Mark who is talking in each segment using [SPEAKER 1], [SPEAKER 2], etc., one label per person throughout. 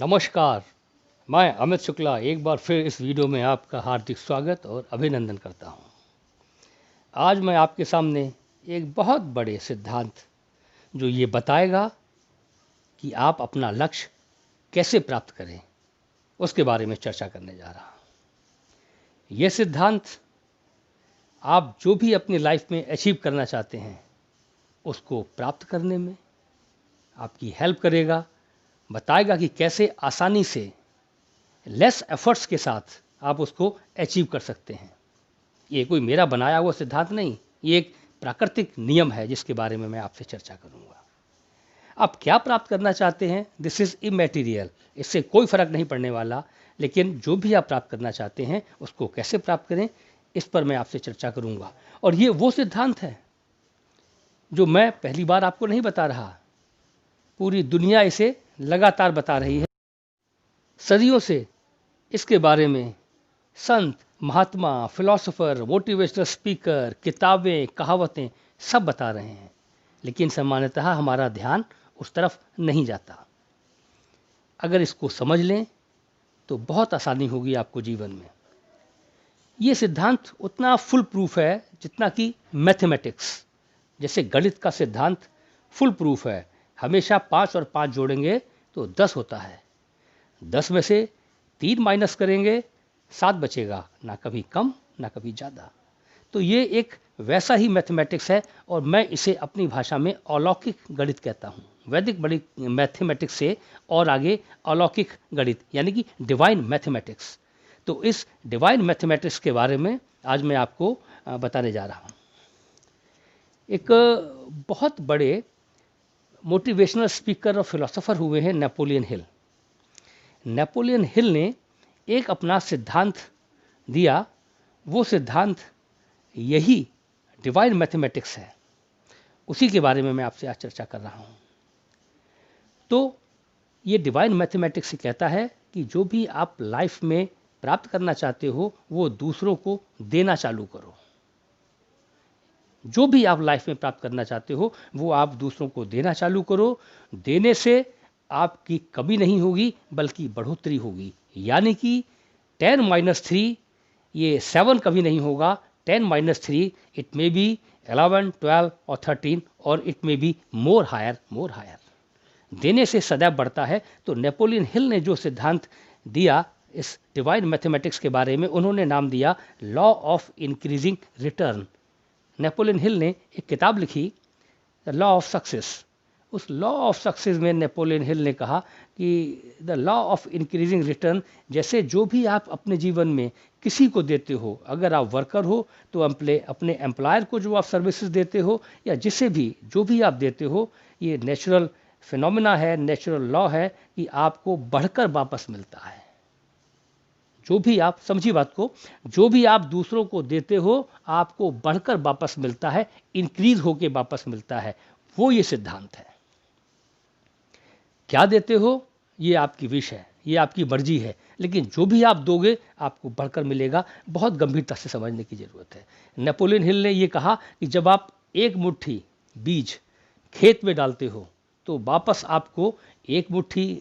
[SPEAKER 1] नमस्कार। मैं अमित शुक्ला एक बार फिर इस वीडियो में आपका हार्दिक स्वागत और अभिनंदन करता हूं। आज मैं आपके सामने एक बहुत बड़े सिद्धांत जो ये बताएगा कि आप अपना लक्ष्य कैसे प्राप्त करें उसके बारे में चर्चा करने जा रहा हूं। यह सिद्धांत आप जो भी अपनी लाइफ में अचीव करना चाहते हैं उसको प्राप्त करने में आपकी हेल्प करेगा, बताएगा कि कैसे आसानी से लेस एफर्ट्स के साथ आप उसको अचीव कर सकते हैं। ये कोई मेरा बनाया हुआ सिद्धांत नहीं, ये एक प्राकृतिक नियम है जिसके बारे में मैं आपसे चर्चा करूंगा। आप क्या प्राप्त करना चाहते हैं, दिस इज इमैटीरियल, इससे कोई फर्क नहीं पड़ने वाला, लेकिन जो भी आप प्राप्त करना चाहते हैं उसको कैसे प्राप्त करें इस पर मैं आपसे चर्चा करूंगा। और ये वो सिद्धांत है जो मैं पहली बार आपको नहीं बता रहा, पूरी दुनिया इसे लगातार बता रही है। सदियों से इसके बारे में संत, महात्मा, फिलोसोफर, मोटिवेशनल स्पीकर, किताबें, कहावतें सब बता रहे हैं, लेकिन सामान्यतः हमारा ध्यान उस तरफ नहीं जाता। अगर इसको समझ लें तो बहुत आसानी होगी आपको जीवन में। ये सिद्धांत उतना फुल प्रूफ है जितना कि मैथमेटिक्स, जैसे गणित का सिद्धांत फुल प्रूफ है। हमेशा 5 और 5 जोड़ेंगे तो 10 होता है, 10 में से 3 माइनस करेंगे 7 बचेगा, ना कभी कम ना कभी ज़्यादा। तो ये एक वैसा ही मैथमेटिक्स है और मैं इसे अपनी भाषा में अलौकिक गणित कहता हूँ। वैदिक बड़ी मैथमेटिक्स से और आगे अलौकिक गणित यानी कि डिवाइन मैथमेटिक्स। तो इस डिवाइन मैथमेटिक्स के बारे में आज मैं आपको बताने जा रहा हूँ। एक बहुत बड़े मोटिवेशनल स्पीकर और फिलोसोफर हुए हैं नेपोलियन हिल। नेपोलियन हिल ने एक अपना सिद्धांत दिया, वो सिद्धांत यही डिवाइन मैथमेटिक्स है, उसी के बारे में मैं आपसे आज चर्चा कर रहा हूँ। तो ये डिवाइन मैथमेटिक्स कहता है कि जो भी आप लाइफ में प्राप्त करना चाहते हो वो दूसरों को देना चालू करो। जो भी आप लाइफ में प्राप्त करना चाहते हो वो आप दूसरों को देना चालू करो। देने से आपकी कमी नहीं होगी बल्कि बढ़ोतरी होगी। यानी कि 10 - 3 ये 7 कभी नहीं होगा, 10 - 3 इट मे बी 11, 12 और 13 और it may be more higher. देने से सदैव बढ़ता है। तो नेपोलियन हिल ने जो सिद्धांत दिया इस डिवाइन मैथमेटिक्स के बारे में, उन्होंने नाम दिया law of increasing return. Napoleon Hill ने एक किताब लिखी द लॉ ऑफ सक्सेस। उस लॉ ऑफ सक्सेस में नेपोलियन हिल ने कहा कि the law of increasing return, जैसे जो भी आप अपने जीवन में किसी को देते हो, अगर आप वर्कर हो तो अपने एम्प्लॉयर को जो आप सर्विसेज देते हो या जिसे भी जो भी आप देते हो, ये नेचुरल फिनोमिना है, नेचुरल लॉ है कि आपको बढ़कर वापस मिलता है। जो भी आप, समझिए बात को, जो भी आप दूसरों को देते हो आपको बढ़कर वापस मिलता है, इंक्रीज होके वापस मिलता है। वो ये सिद्धांत है। क्या देते हो ये आपकी विश है, ये आपकी मर्जी है, लेकिन जो भी आप दोगे आपको बढ़कर मिलेगा। बहुत गंभीरता से समझने की जरूरत है। नेपोलियन हिल ने ये कहा कि जब आप एक मुट्ठी बीज खेत में डालते हो तो वापस आपको एक मुट्ठी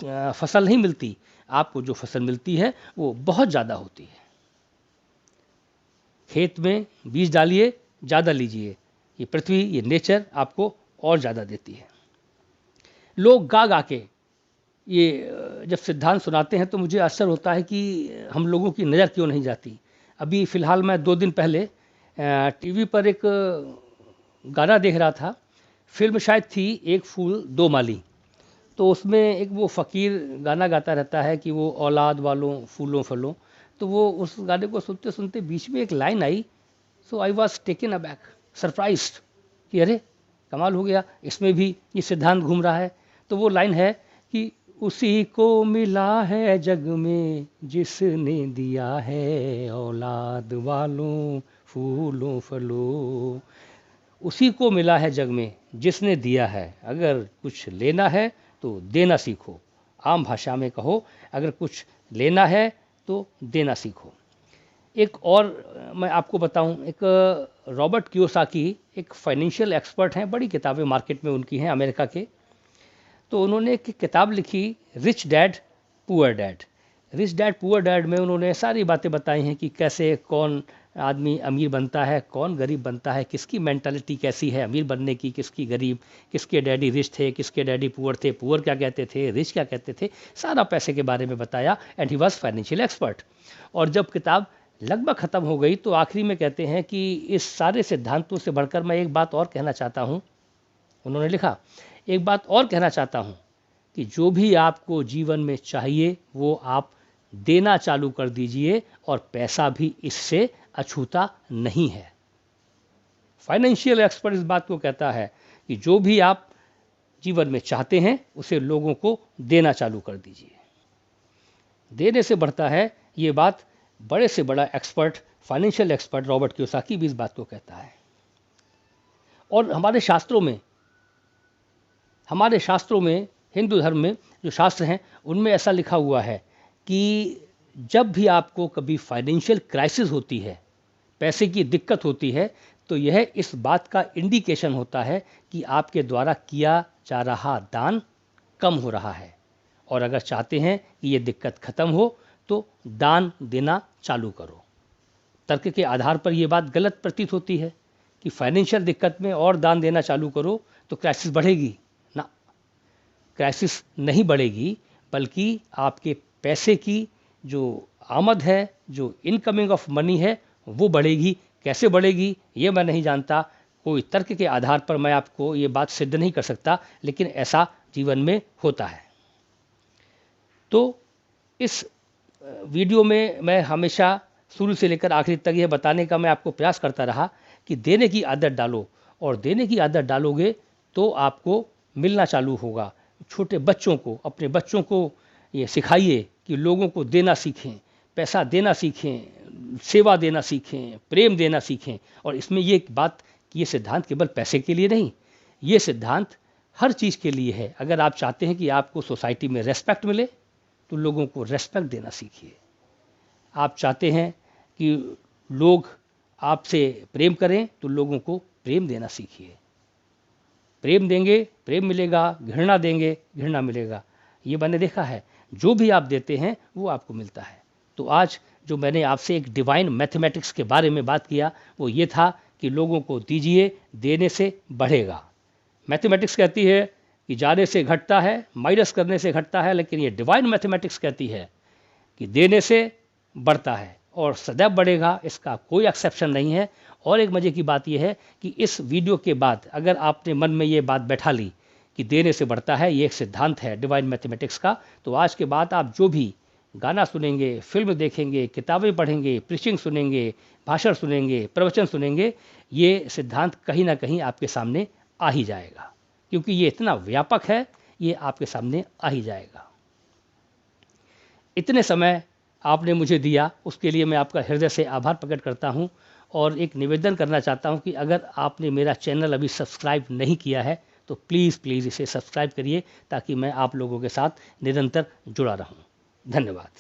[SPEAKER 1] फसल नहीं मिलती, आपको जो फसल मिलती है वो बहुत ज़्यादा होती है। खेत में बीज डालिए, ज़्यादा लीजिए, ये पृथ्वी, ये नेचर आपको और ज़्यादा देती है। लोग गा गा के ये जब सिद्धांत सुनाते हैं तो मुझे आश्चर्य होता है कि हम लोगों की नज़र क्यों नहीं जाती। अभी फ़िलहाल मैं 2 दिन पहले टीवी पर एक गाना देख रहा था, फिल्म शायद थी एक फूल दो माली। तो उसमें एक वो फ़कीर गाना गाता रहता है कि वो औलाद वालों फूलों फलों। तो वो उस गाने को सुनते सुनते बीच में एक line I, so I was taken aback, surprised कि अरे कमाल हो गया, इसमें भी ये सिद्धांत घूम रहा है। तो वो लाइन है कि उसी को मिला है जग में जिसने दिया है औलाद वालों फूलों फलों। उसी को मिला है जग में जिसने दिया है। अगर कुछ लेना है तो देना सीखो। आम भाषा में कहो, अगर कुछ लेना है तो देना सीखो। एक और मैं आपको बताऊं, एक रॉबर्ट कियोसाकी एक फाइनेंशियल एक्सपर्ट हैं, बड़ी किताबें मार्केट में उनकी हैं, अमेरिका के। तो उन्होंने एक किताब लिखी, rich dad poor dad. Rich dad poor dad में उन्होंने सारी बातें बताई हैं कि कैसे कौन आदमी अमीर बनता है, कौन गरीब बनता है, किसकी मेंटालिटी कैसी है अमीर बनने की, किसकी गरीब, किसके डैडी रिच थे, किसके डैडी पुअर थे, पुअर क्या कहते थे, रिच क्या कहते थे, सारा पैसे के बारे में बताया। And he was financial expert. और जब किताब लगभग ख़त्म हो गई तो आखिरी में कहते हैं कि इस सारे सिद्धांतों से बढ़कर मैं एक बात और कहना चाहता हूँ। उन्होंने लिखा, एक बात और कहना चाहता हूँ कि जो भी आपको जीवन में चाहिए वो आप देना चालू कर दीजिए और पैसा भी इससे अछूता नहीं है। फाइनेंशियल एक्सपर्ट इस बात को कहता है कि जो भी आप जीवन में चाहते हैं उसे लोगों को देना चालू कर दीजिए। देने से बढ़ता है, ये बात बड़े से बड़ा expert, financial expert Robert Kiyosaki भी इस बात को कहता है। और हमारे शास्त्रों में हिंदू धर्म में जो शास्त्र हैं उनमें ऐसा लिखा हुआ है कि जब भी आपको कभी फाइनेंशियल क्राइसिस होती है, पैसे की दिक्कत होती है, तो यह इस बात का इंडिकेशन होता है कि आपके द्वारा किया जा रहा दान कम हो रहा है। और अगर चाहते हैं कि ये दिक्कत खत्म हो तो दान देना चालू करो। तर्क के आधार पर यह बात गलत प्रतीत होती है कि फाइनेंशियल दिक्कत में और दान देना चालू करो तो क्राइसिस बढ़ेगी ना। क्राइसिस नहीं बढ़ेगी, बल्कि आपके पैसे की जो आमद है, जो इनकमिंग ऑफ मनी है, वो बढ़ेगी। कैसे बढ़ेगी ये मैं नहीं जानता, कोई तर्क के आधार पर मैं आपको ये बात सिद्ध नहीं कर सकता, लेकिन ऐसा जीवन में होता है। तो इस वीडियो में मैं हमेशा शुरू से लेकर आखिर तक यह बताने का मैं आपको प्रयास करता रहा कि देने की आदत डालो, और देने की आदत डालोगे तो आपको मिलना चालू होगा। छोटे बच्चों को, अपने बच्चों को ये सिखाइए कि लोगों को देना सीखें, पैसा देना सीखें, सेवा देना सीखें, प्रेम देना सीखें। और इसमें ये एक बात कि ये सिद्धांत केवल पैसे के लिए नहीं, ये सिद्धांत हर चीज़ के लिए है। अगर आप चाहते हैं कि आपको सोसाइटी में रेस्पेक्ट मिले तो लोगों को रेस्पेक्ट देना सीखिए। आप चाहते हैं कि लोग आपसे प्रेम करें तो लोगों को प्रेम देना सीखिए। प्रेम देंगे प्रेम मिलेगा, घृणा देंगे घृणा मिलेगा। ये मैंने देखा है, जो भी आप देते हैं वो आपको मिलता है। तो आज जो मैंने आपसे एक डिवाइन मैथमेटिक्स के बारे में बात किया वो ये था कि लोगों को दीजिए, देने से बढ़ेगा। मैथमेटिक्स कहती है कि जाने से घटता है, माइनस करने से घटता है, लेकिन ये डिवाइन मैथमेटिक्स कहती है कि देने से बढ़ता है और सदैव बढ़ेगा, इसका कोई एक्सेप्शन नहीं है। और एक मज़े की बात यह है कि इस वीडियो के बाद अगर आपने मन में ये बात बैठा ली कि देने से बढ़ता है, ये एक सिद्धांत है डिवाइन मैथमेटिक्स का, तो आज के बाद आप जो भी गाना सुनेंगे, फिल्म देखेंगे, किताबें पढ़ेंगे, प्रीचिंग सुनेंगे, भाषण सुनेंगे, प्रवचन सुनेंगे, ये सिद्धांत कहीं ना कहीं आपके सामने आ ही जाएगा, क्योंकि ये इतना व्यापक है, ये आपके सामने आ ही जाएगा। इतने समय आपने मुझे दिया, उसके लिए मैं आपका हृदय से आभार प्रकट करता हूं। और एक निवेदन करना चाहता हूं कि अगर आपने मेरा चैनल अभी सब्सक्राइब नहीं किया है तो प्लीज़ इसे सब्सक्राइब करिए, ताकि मैं आप लोगों के साथ निरंतर जुड़ा रहूं। धन्यवाद।